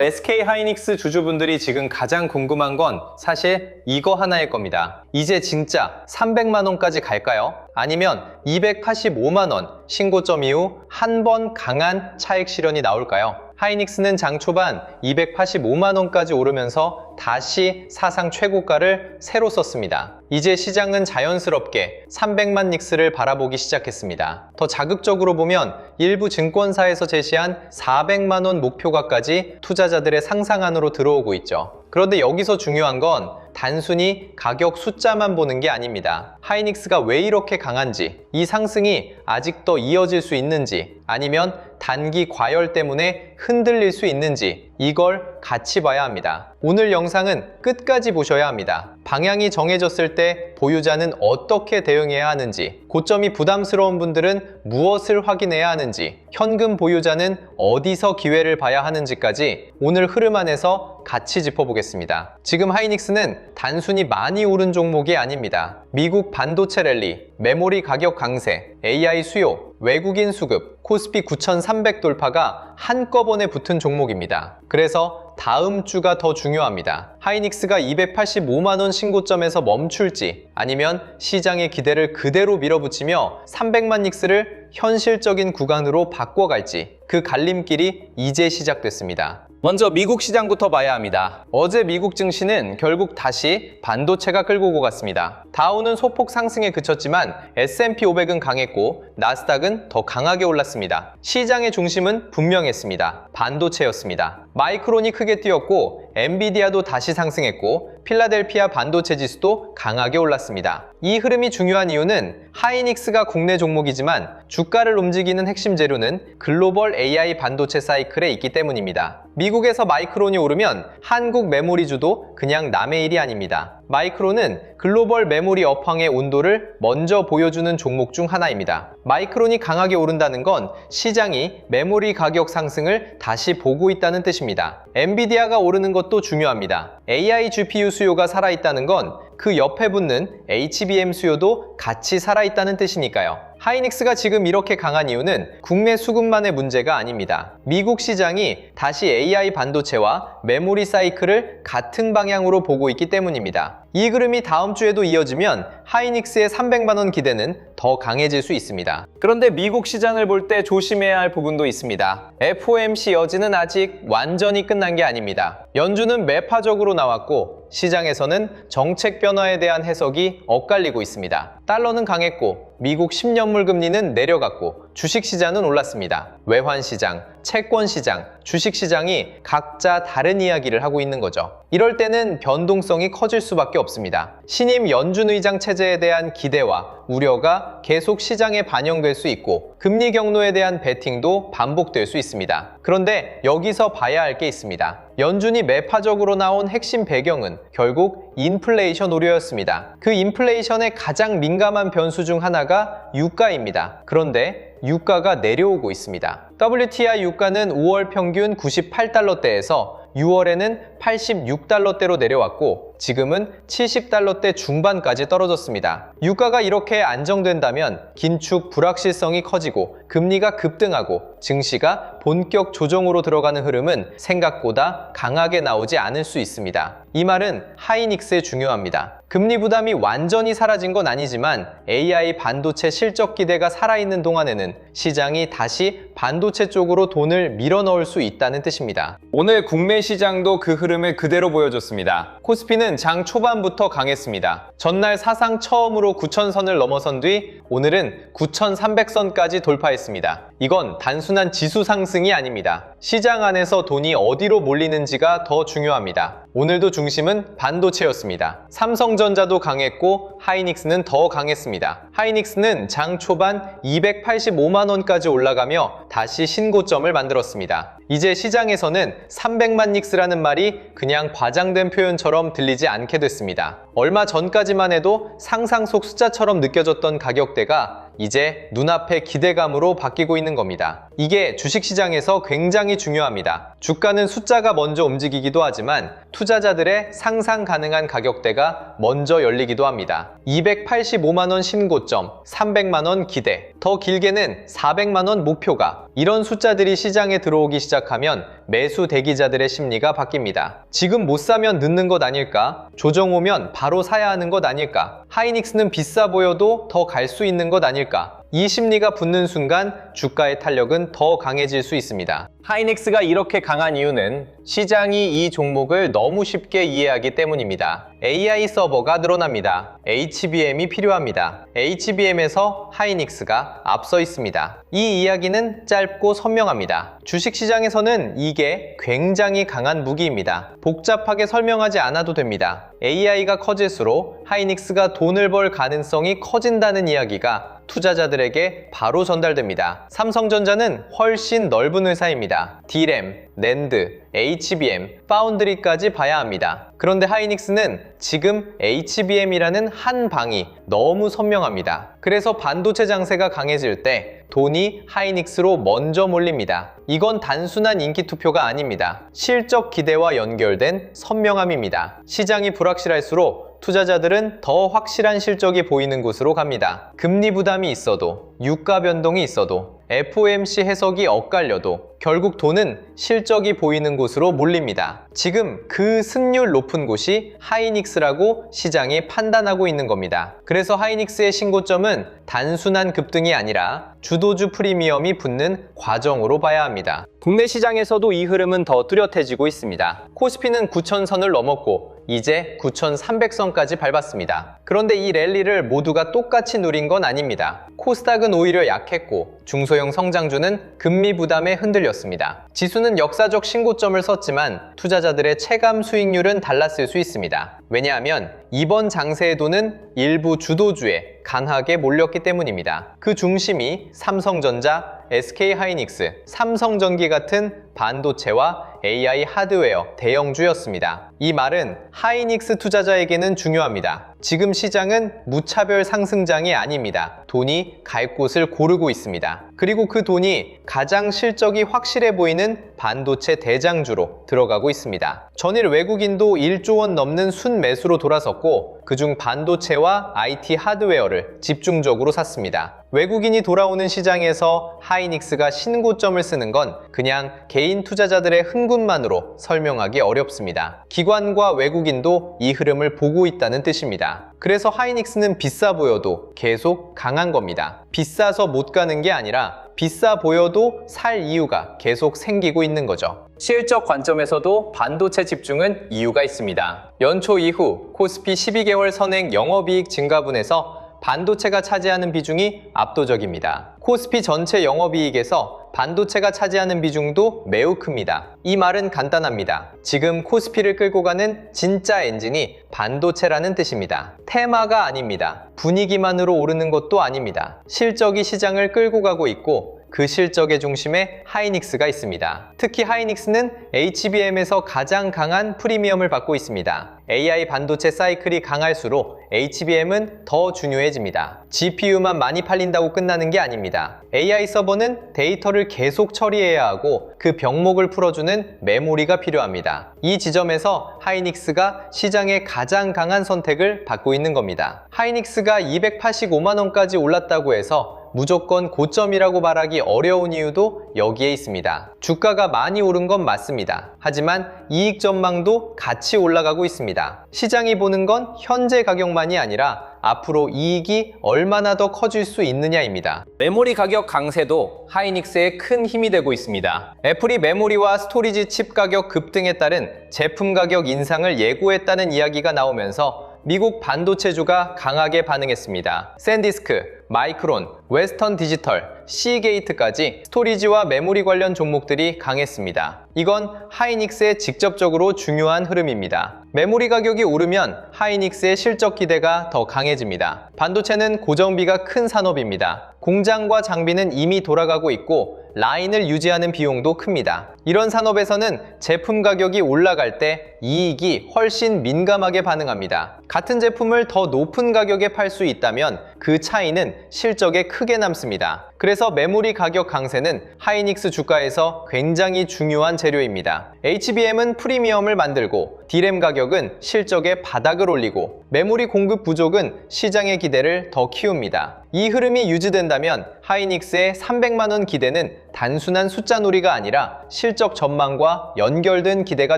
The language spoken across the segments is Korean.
SK 하이닉스 주주분들이 지금 가장 궁금한 건 사실 이거 하나일 겁니다. 이제 진짜 300만 원까지 갈까요? 아니면 285만 원 신고점 이후 한 번 강한 차익 실현이 나올까요? 하이닉스는 장 초반 285만 원까지 오르면서 다시 사상 최고가를 새로 썼습니다. 이제 시장은 자연스럽게 300만 닉스를 바라보기 시작했습니다. 더 자극적으로 보면 일부 증권사에서 제시한 400만 원 목표가까지 투자자들의 상상 안으로 들어오고 있죠. 그런데 여기서 중요한 건 단순히 가격 숫자만 보는 게 아닙니다. 하이닉스가 왜 이렇게 강한지, 이 상승이 아직 더 이어질 수 있는지, 아니면 단기 과열 때문에 흔들릴 수 있는지 이걸 같이 봐야 합니다. 오늘 영상은 끝까지 보셔야 합니다. 방향이 정해졌을 때 보유자는 어떻게 대응해야 하는지, 고점이 부담스러운 분들은 무엇을 확인해야 하는지, 현금 보유자는 어디서 기회를 봐야 하는지까지 오늘 흐름 안에서 같이 짚어보겠습니다. 지금 하이닉스는 단순히 많이 오른 종목이 아닙니다. 미국 반도체 랠리, 메모리 가격 강세, AI 수요, 외국인 수급, 코스피 9300 돌파가 한꺼번에 붙은 종목입니다. 그래서 다음 주가 더 중요합니다. 하이닉스가 285만 원 신고점에서 멈출지, 아니면 시장의 기대를 그대로 밀어붙이며 300만 닉스를 현실적인 구간으로 바꿔갈지, 그 갈림길이 이제 시작됐습니다. 먼저 미국 시장부터 봐야 합니다. 어제 미국 증시는 결국 다시 반도체가 끌고 오고 갔습니다. 다우는 소폭 상승에 그쳤지만 S&P 500은 강했고 나스닥은 더 강하게 올랐습니다. 시장의 중심은 분명했습니다. 반도체였습니다. 마이크론이 크게 뛰었고 엔비디아도 다시 상승했고 필라델피아 반도체 지수도 강하게 올랐습니다. 이 흐름이 중요한 이유는 하이닉스가 국내 종목이지만 주가를 움직이는 핵심 재료는 글로벌 AI 반도체 사이클에 있기 때문입니다. 미국에서 마이크론이 오르면 한국 메모리주도 그냥 남의 일이 아닙니다. 마이크론은 글로벌 메모리 업황의 온도를 먼저 보여주는 종목 중 하나입니다. 마이크론이 강하게 오른다는 건 시장이 메모리 가격 상승을 다시 보고 있다는 뜻입니다. 엔비디아가 오르는 것도 중요합니다. AI GPU 수요가 살아있다는 건 그 옆에 붙는 HBM 수요도 같이 살아있다는 뜻이니까요. 하이닉스가 지금 이렇게 강한 이유는 국내 수급만의 문제가 아닙니다. 미국 시장이 다시 AI 반도체와 메모리 사이클을 같은 방향으로 보고 있기 때문입니다. 이 흐름이 다음 주에도 이어지면 하이닉스의 300만 원 기대는 더 강해질 수 있습니다. 그런데 미국 시장을 볼 때 조심해야 할 부분도 있습니다. FOMC 여지는 아직 완전히 끝난 게 아닙니다. 연준은 매파적으로 나왔고 시장에서는 정책 변화에 대한 해석이 엇갈리고 있습니다. 달러는 강했고 미국 10년물 금리는 내려갔고 주식시장은 올랐습니다. 외환시장, 채권시장, 주식시장이 각자 다른 이야기를 하고 있는 거죠. 이럴 때는 변동성이 커질 수밖에 없습니다. 신임 연준 의장 체제에 대한 기대와 우려가 계속 시장에 반영될 수 있고 금리 경로에 대한 베팅도 반복될 수 있습니다. 그런데 여기서 봐야 할 게 있습니다. 연준이 매파적으로 나온 핵심 배경은 결국 인플레이션 우려였습니다. 그 인플레이션의 가장 민감한 변수 중 하나가 유가입니다. 그런데 유가가 내려오고 있습니다. WTI 유가는 5월 평균 98달러대에서 6월에는 86달러대로 내려왔고 지금은 70달러대 중반까지 떨어졌습니다. 유가가 이렇게 안정된다면 긴축 불확실성이 커지고 금리가 급등하고 증시가 본격 조정으로 들어가는 흐름은 생각보다 강하게 나오지 않을 수 있습니다. 이 말은 하이닉스에 중요합니다. 금리 부담이 완전히 사라진 건 아니지만 AI 반도체 실적 기대가 살아있는 동안에는 시장이 다시 반도체 쪽으로 돈을 밀어넣을 수 있다는 뜻입니다. 오늘 국내 시장도 그 흐름을 그대로 보여줬습니다. 코스피는 장 초반부터 강했습니다. 전날 사상 처음으로 9,000선을 넘어선 뒤 오늘은 9,300선까지 돌파했습니다. 이건 단순한 지수 상승이 아닙니다. 시장 안에서 돈이 어디로 몰리는지가 더 중요합니다. 오늘도 중심은 반도체였습니다. 삼성전자도 강했고 하이닉스는 더 강했습니다. 하이닉스는 장 초반 285만 원까지 올라가며 다시 신고점을 만들었습니다. 이제 시장에서는 300만 닉스라는 말이 그냥 과장된 표현처럼 들리지 않게 됐습니다. 얼마 전까지만 해도 상상 속 숫자처럼 느껴졌던 가격대가 이제 눈앞의 기대감으로 바뀌고 있는 겁니다. 이게 주식시장에서 굉장히 중요합니다. 주가는 숫자가 먼저 움직이기도 하지만 투자자들의 상상 가능한 가격대가 먼저 열리기도 합니다. 285만원 신고점, 300만원 기대, 더 길게는 400만원 목표가, 이런 숫자들이 시장에 들어오기 시작하면 매수 대기자들의 심리가 바뀝니다. 지금 못 사면 늦는 것 아닐까? 조정 오면 바로 사야 하는 것 아닐까? 하이닉스는 비싸 보여도 더 갈 수 있는 것 아닐까? 이 심리가 붙는 순간 주가의 탄력은 더 강해질 수 있습니다. 하이닉스가 이렇게 강한 이유는 시장이 이 종목을 너무 쉽게 이해하기 때문입니다. AI 서버가 늘어납니다. HBM이 필요합니다. HBM에서 하이닉스가 앞서 있습니다. 이 이야기는 짧고 선명합니다. 주식시장에서는 이게 굉장히 강한 무기입니다. 복잡하게 설명하지 않아도 됩니다. AI가 커질수록 하이닉스가 돈을 벌 가능성이 커진다는 이야기가 투자자들에게 바로 전달됩니다. 삼성전자는 훨씬 넓은 회사입니다. D램, 낸드, HBM, 파운드리까지 봐야 합니다. 그런데 하이닉스는 지금 HBM이라는 한 방이 너무 선명합니다. 그래서 반도체 장세가 강해질 때 돈이 하이닉스로 먼저 몰립니다. 이건 단순한 인기 투표가 아닙니다. 실적 기대와 연결된 선명함입니다. 시장이 불확실할수록 투자자들은 더 확실한 실적이 보이는 곳으로 갑니다. 금리 부담이 있어도, 유가 변동이 있어도, FOMC 해석이 엇갈려도 결국 돈은 실적이 보이는 곳으로 몰립니다. 지금 그 승률 높은 곳이 하이닉스라고 시장이 판단하고 있는 겁니다. 그래서 하이닉스의 신고점은 단순한 급등이 아니라 주도주 프리미엄이 붙는 과정으로 봐야 합니다. 국내 시장에서도 이 흐름은 더 뚜렷해지고 있습니다. 코스피는 9,000선을 넘었고 이제 9,300선까지 밟았습니다. 그런데 이 랠리를 모두가 똑같이 누린 건 아닙니다. 코스닥은 오히려 약했고 중소형 성장주는 금리 부담에 흔들렸습니다. 지수는 역사적 신고점을 썼지만 투자자들의 체감 수익률은 달랐을 수 있습니다. 왜냐하면 이번 장세에도는 일부 주도주에 강하게 몰렸기 때문입니다. 그 중심이 삼성전자, SK하이닉스, 삼성전기 같은 반도체와 AI 하드웨어 대형주였습니다. 이 말은 하이닉스 투자자에게는 중요합니다. 지금 시장은 무차별 상승장이 아닙니다. 돈이 갈 곳을 고르고 있습니다. 그리고 그 돈이 가장 실적이 확실해 보이는 반도체 대장주로 들어가고 있습니다. 전일 외국인도 1조 원 넘는 순매수로 돌아섰고 그중 반도체와 IT 하드웨어를 집중적으로 샀습니다. 외국인이 돌아오는 시장에서 하이닉스가 신고점을 쓰는 건 그냥 개인 투자자들의 흥분만으로 설명하기 어렵습니다. 기관과 외국인도 이 흐름을 보고 있다는 뜻입니다. 그래서 하이닉스는 비싸 보여도 계속 강한 겁니다. 비싸서 못 가는 게 아니라 비싸 보여도 살 이유가 계속 생기고 있는 거죠. 실적 관점에서도 반도체 집중은 이유가 있습니다. 연초 이후 코스피 12개월 선행 영업이익 증가분에서 반도체가 차지하는 비중이 압도적입니다. 코스피 전체 영업이익에서 반도체가 차지하는 비중도 매우 큽니다. 이 말은 간단합니다. 지금 코스피를 끌고 가는 진짜 엔진이 반도체라는 뜻입니다. 테마가 아닙니다. 분위기만으로 오르는 것도 아닙니다. 실적이 시장을 끌고 가고 있고 그 실적의 중심에 하이닉스가 있습니다. 특히 하이닉스는 HBM에서 가장 강한 프리미엄을 받고 있습니다. AI 반도체 사이클이 강할수록 HBM은 더 중요해집니다. GPU만 많이 팔린다고 끝나는 게 아닙니다. AI 서버는 데이터를 계속 처리해야 하고 그 병목을 풀어주는 메모리가 필요합니다. 이 지점에서 하이닉스가 시장의 가장 강한 선택을 받고 있는 겁니다. 하이닉스가 285만원까지 올랐다고 해서 무조건 고점이라고 말하기 어려운 이유도 여기에 있습니다. 주가가 많이 오른 건 맞습니다. 하지만 이익 전망도 같이 올라가고 있습니다. 시장이 보는 건 현재 가격만이 아니라 앞으로 이익이 얼마나 더 커질 수 있느냐입니다. 메모리 가격 강세도 하이닉스에 큰 힘이 되고 있습니다. 애플이 메모리와 스토리지 칩 가격 급등에 따른 제품 가격 인상을 예고했다는 이야기가 나오면서 미국 반도체주가 강하게 반응했습니다. 샌디스크, 마이크론, 웨스턴 디지털, 시게이트까지 스토리지와 메모리 관련 종목들이 강했습니다. 이건 하이닉스에 직접적으로 중요한 흐름입니다. 메모리 가격이 오르면 하이닉스의 실적 기대가 더 강해집니다. 반도체는 고정비가 큰 산업입니다. 공장과 장비는 이미 돌아가고 있고 라인을 유지하는 비용도 큽니다. 이런 산업에서는 제품 가격이 올라갈 때 이익이 훨씬 민감하게 반응합니다. 같은 제품을 더 높은 가격에 팔 수 있다면 그 차이는 실적에 크게 남습니다. 그래서 메모리 가격 강세는 하이닉스 주가에서 굉장히 중요한 재료입니다. HBM은 프리미엄을 만들고 D램 가격은 실적에 바닥을 올리고 메모리 공급 부족은 시장의 기대를 더 키웁니다. 이 흐름이 유지된다면 하이닉스의 300만 원 기대는 단순한 숫자 놀이가 아니라 실적 전망과 연결된 기대가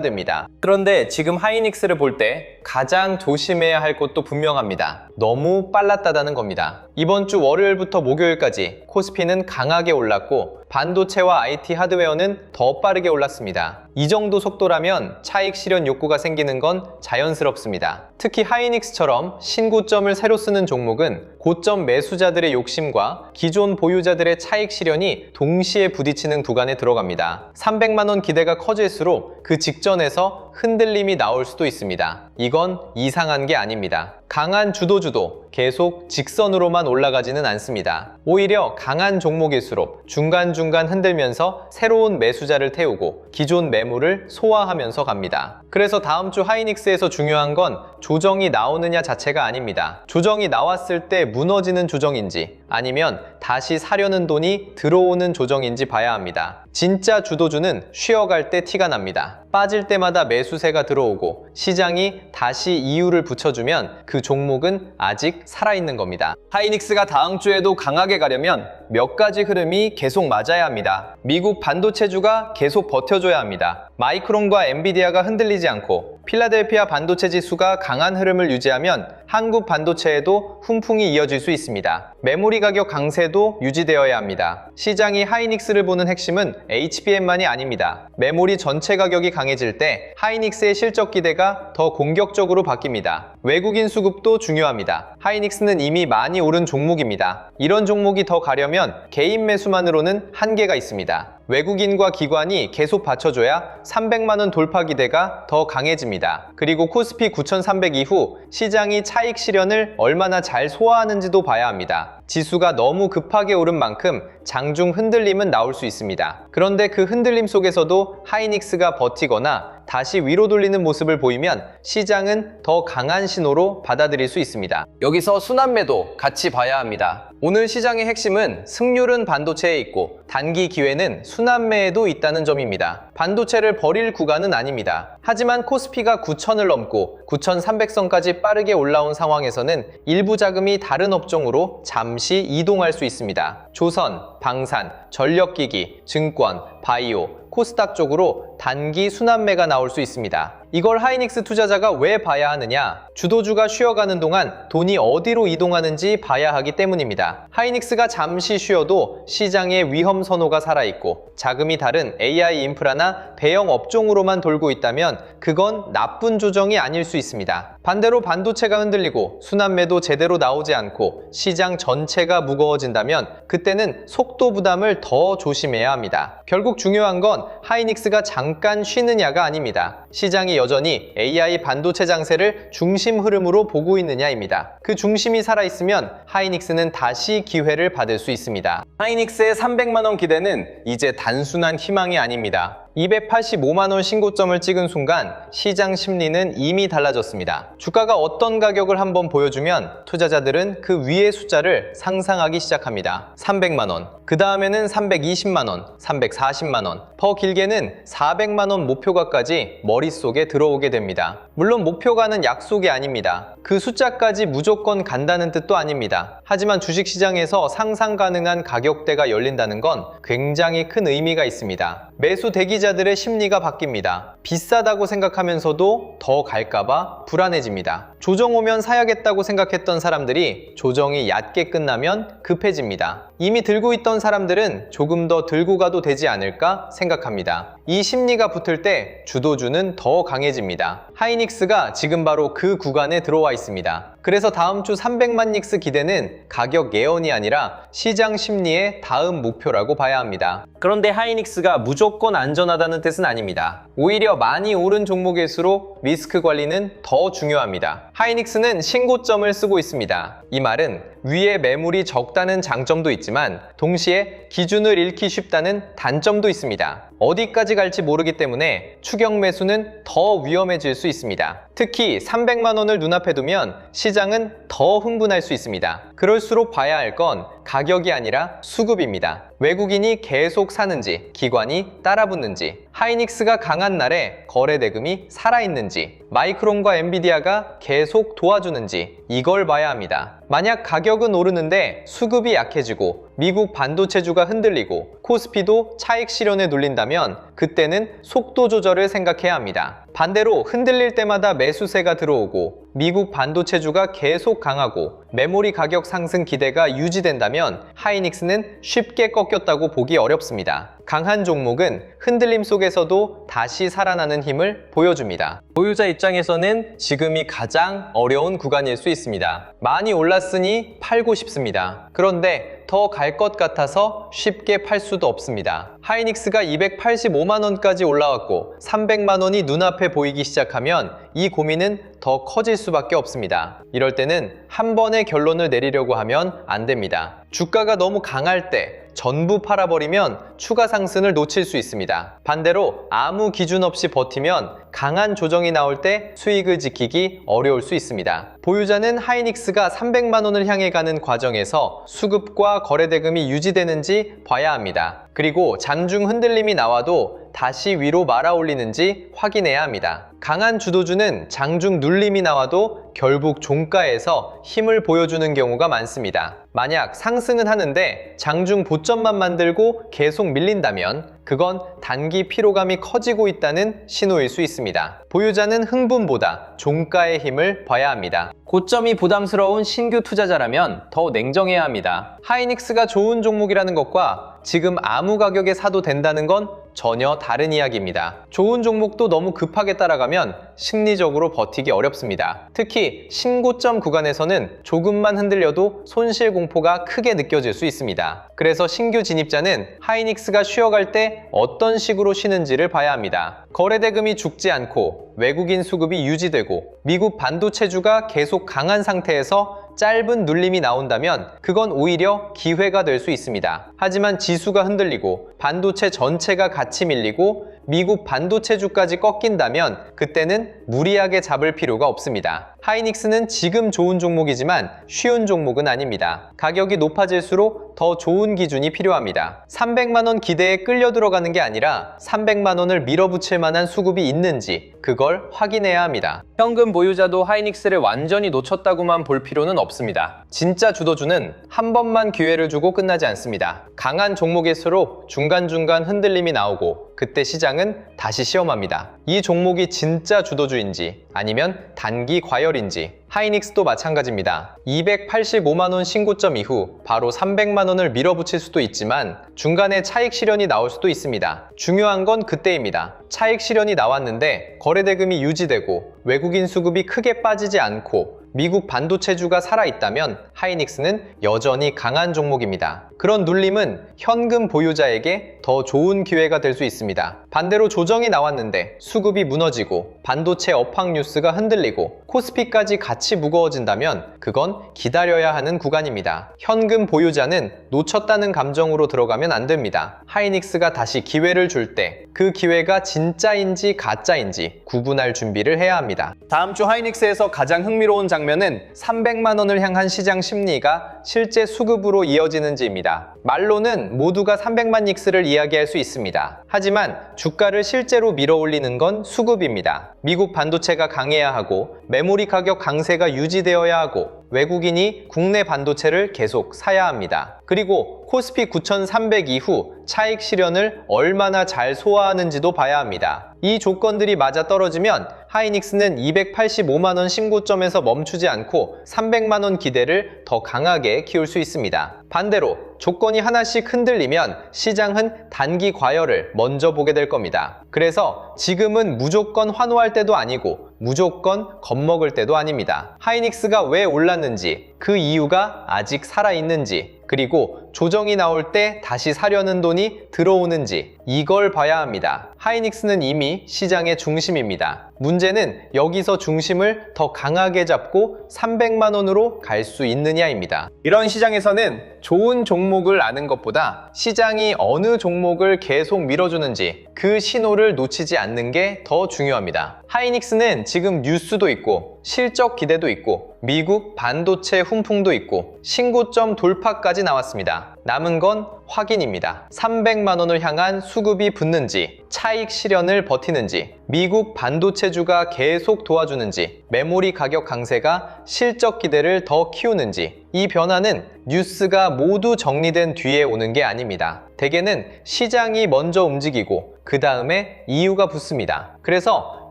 됩니다. 그런데 지금 하이닉스를 볼 때 가장 조심해야 할 것도 분명합니다. 너무 빨랐다는 겁니다. 이번 주 월요일부터 목요일까지 코스피는 강하게 올랐고 반도체와 IT 하드웨어는 더 빠르게 올랐습니다. 이 정도 속도라면 차익 실현 욕구가 생기는 건 자연스럽습니다. 특히 하이닉스처럼 신고점을 새로 쓰는 종목은 고점 매수자들의 욕심과 기존 보유자들의 차익 실현이 동시에 부딪히는 구간에 들어갑니다. 300만 원 기대가 커질수록 그 직전에서 흔들림이 나올 수도 있습니다. 이건 이상한 게 아닙니다. 강한 주도주도 계속 직선으로만 올라가지는 않습니다. 오히려 강한 종목일수록 중간중간 흔들면서 새로운 매수자를 태우고 기존 매물을 소화하면서 갑니다. 그래서 다음 주 하이닉스에서 중요한 건 조정이 나오느냐 자체가 아닙니다. 조정이 나왔을 때 무너지는 조정인지 아니면 다시 사려는 돈이 들어오는 조정인지 봐야 합니다. 진짜 주도주는 쉬어갈 때 티가 납니다. 빠질 때마다 매수세가 들어오고 시장이 다시 이유를 붙여주면 그 종목은 아직 살아있는 겁니다. 하이닉스가 다음 주에도 강하게 가려면 몇 가지 흐름이 계속 맞아야 합니다. 미국 반도체주가 계속 버텨줘야 합니다. 마이크론과 엔비디아가 흔들리지 않고 필라델피아 반도체 지수가 강한 흐름을 유지하면 한국 반도체에도 훈풍이 이어질 수 있습니다. 메모리 가격 강세도 유지되어야 합니다. 시장이 하이닉스를 보는 핵심은 HBM만이 아닙니다. 메모리 전체 가격이 강해질 때 하이닉스의 실적 기대가 더 공격적으로 바뀝니다. 외국인 수급도 중요합니다. 하이닉스는 이미 많이 오른 종목입니다. 이런 종목이 더 가려면 개인 매수만으로는 한계가 있습니다. 외국인과 기관이 계속 받쳐줘야 300만 원 돌파 기대가 더 강해집니다. 그리고 코스피 9300 이후 시장이 차익 실현을 얼마나 잘 소화하는지도 봐야 합니다. 지수가 너무 급하게 오른 만큼 장중 흔들림은 나올 수 있습니다. 그런데 그 흔들림 속에서도 하이닉스가 버티거나 다시 위로 돌리는 모습을 보이면 시장은 더 강한 신호로 받아들일 수 있습니다. 여기서 순환매도 같이 봐야 합니다. 오늘 시장의 핵심은 승률은 반도체에 있고 단기 기회는 순환매에도 있다는 점입니다. 반도체를 버릴 구간은 아닙니다. 하지만 코스피가 9,000을 넘고 9,300선까지 빠르게 올라온 상황에서는 일부 자금이 다른 업종으로 잠시 이동할 수 있습니다. 조선, 방산, 전력기기, 증권, 바이오, 코스닥 쪽으로 단기 순환매가 나올 수 있습니다. 이걸 하이닉스 투자자가 왜 봐야 하느냐? 주도주가 쉬어가는 동안 돈이 어디로 이동하는지 봐야 하기 때문입니다. 하이닉스가 잠시 쉬어도 시장의 위험 선호가 살아있고 자금이 다른 AI 인프라나 대형 업종으로만 돌고 있다면 그건 나쁜 조정이 아닐 수 있습니다. 반대로 반도체가 흔들리고 순환매도 제대로 나오지 않고 시장 전체가 무거워진다면 그때는 속도 부담을 더 조심해야 합니다. 결국 중요한 건 하이닉스가 잠깐 쉬느냐가 아닙니다. 시장이 여전히 AI 반도체 장세를 중심 흐름으로 보고 있느냐입니다. 그 중심이 살아있으면 하이닉스는 다시 기회를 받을 수 있습니다. 하이닉스의 300만 원 기대는 이제 단순한 희망이 아닙니다. 285만 원 신고점을 찍은 순간 시장 심리는 이미 달라졌습니다. 주가가 어떤 가격을 한번 보여주면 투자자들은 그 위의 숫자를 상상하기 시작합니다. 300만 원, 그 다음에는 320만 원, 340만 원, 더 길게는 400만 원 목표가까지 머릿속에 들어오게 됩니다. 물론 목표가는 약속이 아닙니다. 그 숫자까지 무조건 간다는 뜻도 아닙니다. 하지만 주식시장에서 상상 가능한 가격대가 열린다는 건 굉장히 큰 의미가 있습니다. 매수 대기자들의 심리가 바뀝니다. 비싸다고 생각하면서도 더 갈까봐 불안해집니다. 조정 오면 사야겠다고 생각했던 사람들이 조정이 얕게 끝나면 급해집니다. 이미 들고 있던 사람들은 조금 더 들고 가도 되지 않을까 생각합니다. 이 심리가 붙을 때 주도주는 더 강해집니다. 하이닉스가 지금 바로 그 구간에 들어와 있습니다. 그래서 다음 주 300만 닉스 기대는 가격 예언이 아니라 시장 심리의 다음 목표라고 봐야 합니다. 그런데 하이닉스가 무조건 안전하다는 뜻은 아닙니다. 오히려 많이 오른 종목일수록 리스크 관리는 더 중요합니다. 하이닉스는 신고점을 쓰고 있습니다. 이 말은 위에 매물이 적다는 장점도 있지만 동시에 기준을 잃기 쉽다는 단점도 있습니다. 어디까지 갈지 모르기 때문에 추격 매수는 더 위험해질 수 있습니다. 특히 300만 원을 눈앞에 두면 시장은 더 흥분할 수 있습니다. 그럴수록 봐야 할 건 가격이 아니라 수급입니다. 외국인이 계속 사는지, 기관이 따라붙는지, 하이닉스가 강한 날에 거래 대금이 살아있는지, 마이크론과 엔비디아가 계속 도와주는지 이걸 봐야 합니다. 만약 가격은 오르는데 수급이 약해지고 미국 반도체주가 흔들리고 코스피도 차익 실현에 눌린다면 그때는 속도 조절을 생각해야 합니다. 반대로 흔들릴 때마다 매수세가 들어오고 미국 반도체주가 계속 강하고 메모리 가격 상승 기대가 유지된다면 하이닉스는 쉽게 꺾였다고 보기 어렵습니다. 강한 종목은 흔들림 속에서도 다시 살아나는 힘을 보여줍니다. 보유자 입장에서는 지금이 가장 어려운 구간일 수 있습니다. 많이 올랐으니 팔고 싶습니다. 그런데 더 갈 것 같아서 쉽게 팔 수도 없습니다. 하이닉스가 285만 원까지 올라왔고 300만 원이 눈앞에 보이기 시작하면 이 고민은 더 커질 수밖에 없습니다. 이럴 때는 한 번에 결론을 내리려고 하면 안 됩니다. 주가가 너무 강할 때 전부 팔아버리면 추가 상승을 놓칠 수 있습니다. 반대로 아무 기준 없이 버티면 강한 조정이 나올 때 수익을 지키기 어려울 수 있습니다. 보유자는 하이닉스가 300만 원을 향해 가는 과정에서 수급과 거래 대금이 유지되는지 봐야 합니다. 그리고 장중 흔들림이 나와도 다시 위로 말아 올리는지 확인해야 합니다. 강한 주도주는 장중 눌림이 나와도 결국 종가에서 힘을 보여주는 경우가 많습니다. 만약 상승은 하는데 장중 고점만 만들고 계속 밀린다면 그건 단기 피로감이 커지고 있다는 신호일 수 있습니다. 보유자는 흥분보다 종가의 힘을 봐야 합니다. 고점이 부담스러운 신규 투자자라면 더 냉정해야 합니다. 하이닉스가 좋은 종목이라는 것과 지금 아무 가격에 사도 된다는 건 전혀 다른 이야기입니다. 좋은 종목도 너무 급하게 따라가면 심리적으로 버티기 어렵습니다. 특히 신고점 구간에서는 조금만 흔들려도 손실 공포가 크게 느껴질 수 있습니다. 그래서 신규 진입자는 하이닉스가 쉬어갈 때 어떤 식으로 쉬는지를 봐야 합니다. 거래 대금이 죽지 않고 외국인 수급이 유지되고 미국 반도체주가 계속 강한 상태에서 짧은 눌림이 나온다면 그건 오히려 기회가 될 수 있습니다. 하지만 지수가 흔들리고 반도체 전체가 같이 밀리고 미국 반도체주까지 꺾인다면 그때는 무리하게 잡을 필요가 없습니다. 하이닉스는 지금 좋은 종목이지만 쉬운 종목은 아닙니다. 가격이 높아질수록 더 좋은 기준이 필요합니다. 300만 원 기대에 끌려 들어가는 게 아니라 300만 원을 밀어붙일 만한 수급이 있는지 그걸 확인해야 합니다. 현금 보유자도 하이닉스를 완전히 놓쳤다고만 볼 필요는 없습니다. 진짜 주도주는 한 번만 기회를 주고 끝나지 않습니다. 강한 종목일수록 중간중간 흔들림이 나오고 그때 시장은 다시 시험합니다. 이 종목이 진짜 주도주인지 아니면 단기 과열인지. 하이닉스도 마찬가지입니다. 285만 원 신고점 이후 바로 300만 원을 밀어붙일 수도 있지만 중간에 차익 실현이 나올 수도 있습니다. 중요한 건 그때입니다. 차익 실현이 나왔는데 거래 대금이 유지되고 외국인 수급이 크게 빠지지 않고 미국 반도체주가 살아있다면 하이닉스는 여전히 강한 종목입니다. 그런 눌림은 현금 보유자에게 더 좋은 기회가 될 수 있습니다. 반대로 조정이 나왔는데 수급이 무너지고 반도체 업황 뉴스가 흔들리고 코스피까지 같이 무거워진다면 그건 기다려야 하는 구간입니다. 현금 보유자는 놓쳤다는 감정으로 들어가면 안 됩니다. 하이닉스가 다시 기회를 줄 때 그 기회가 진짜인지 가짜인지 구분할 준비를 해야 합니다. 다음 주 하이닉스에서 가장 흥미로운 장면은 300만 원을 향한 시장 심리가 실제 수급으로 이어지는지입니다. 말로는 모두가 300만 닉스를 이야기할 수 있습니다. 하지만 주가를 실제로 밀어올리는 건 수급입니다. 미국 반도체가 강해야 하고 메모리 가격 강세가 유지되어야 하고 외국인이 국내 반도체를 계속 사야 합니다. 그리고 코스피 9300 이후 차익 실현을 얼마나 잘 소화하는지도 봐야 합니다. 이 조건들이 맞아떨어지면 하이닉스는 285만 원 신고점에서 멈추지 않고 300만 원 기대를 더 강하게 키울 수 있습니다. 반대로 조건이 하나씩 흔들리면 시장은 단기 과열을 먼저 보게 될 겁니다. 그래서 지금은 무조건 환호할 때도 아니고 무조건 겁먹을 때도 아닙니다. 하이닉스가 왜 올랐는지, 그 이유가 아직 살아있는지, 그리고 조정이 나올 때 다시 사려는 돈이 들어오는지 이걸 봐야 합니다. 하이닉스는 이미 시장의 중심입니다. 문제는 여기서 중심을 더 강하게 잡고 300만 원으로 갈 수 있느냐입니다. 이런 시장에서는 좋은 종목을 아는 것보다 시장이 어느 종목을 계속 밀어주는지 그 신호를 놓치지 않는 게 더 중요합니다. 하이닉스는 지금 뉴스도 있고 실적 기대도 있고 미국 반도체 훈풍도 있고 신고점 돌파까지 나왔습니다. 남은 건 확인입니다. 300만 원을 향한 수급이 붙는지, 차익 실현을 버티는지, 미국 반도체주가 계속 도와주는지, 메모리 가격 강세가 실적 기대를 더 키우는지, 이 변화는 뉴스가 모두 정리된 뒤에 오는 게 아닙니다. 대개는 시장이 먼저 움직이고 그 다음에 이유가 붙습니다. 그래서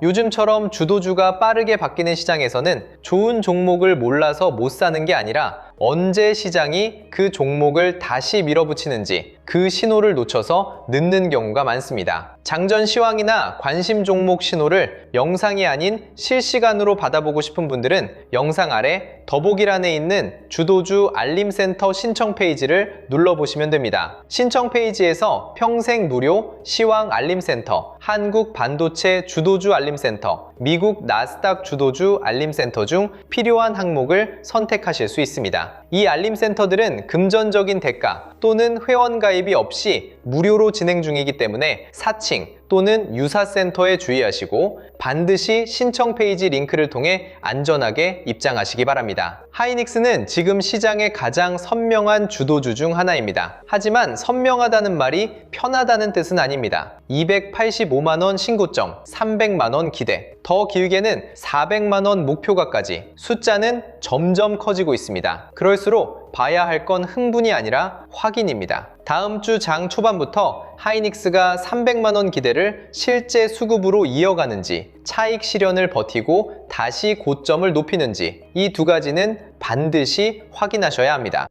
요즘처럼 주도주가 빠르게 바뀌는 시장에서는 좋은 종목을 몰라서 못 사는 게 아니라 언제 시장이 그 종목을 다시 밀어붙이는지 그 신호를 놓쳐서 늦는 경우가 많습니다. 장전 시황이나 관심 종목 신호를 영상이 아닌 실시간으로 받아보고 싶은 분들은 영상 아래 더보기란에 있는 주도주 알림센터 신청 페이지를 눌러보시면 됩니다. 신청 페이지에서 평생 무료 시황 알림센터, 한국 반도체 주도주 알림센터, 미국 나스닥 주도주 알림센터 중 필요한 항목을 선택하실 수 있습니다. 이 알림센터들은 금전적인 대가 또는 회원 가입이 없이 무료로 진행 중이기 때문에 사칭 또는 유사센터에 주의하시고 반드시 신청 페이지 링크를 통해 안전하게 입장하시기 바랍니다. 하이닉스는 지금 시장의 가장 선명한 주도주 중 하나입니다. 하지만 선명하다는 말이 편하다는 뜻은 아닙니다. 285만 원 신고점, 300만 원 기대, 더 길게는 400만 원 목표가까지 숫자는 점점 커지고 있습니다. 그럴수록 봐야 할 건 흥분이 아니라 확인입니다. 다음 주 장 초반부터 하이닉스가 300만 원 기대를 실제 수급으로 이어가는지, 차익 실현을 버티고 다시 고점을 높이는지 이 두 가지는 반드시 확인하셔야 합니다.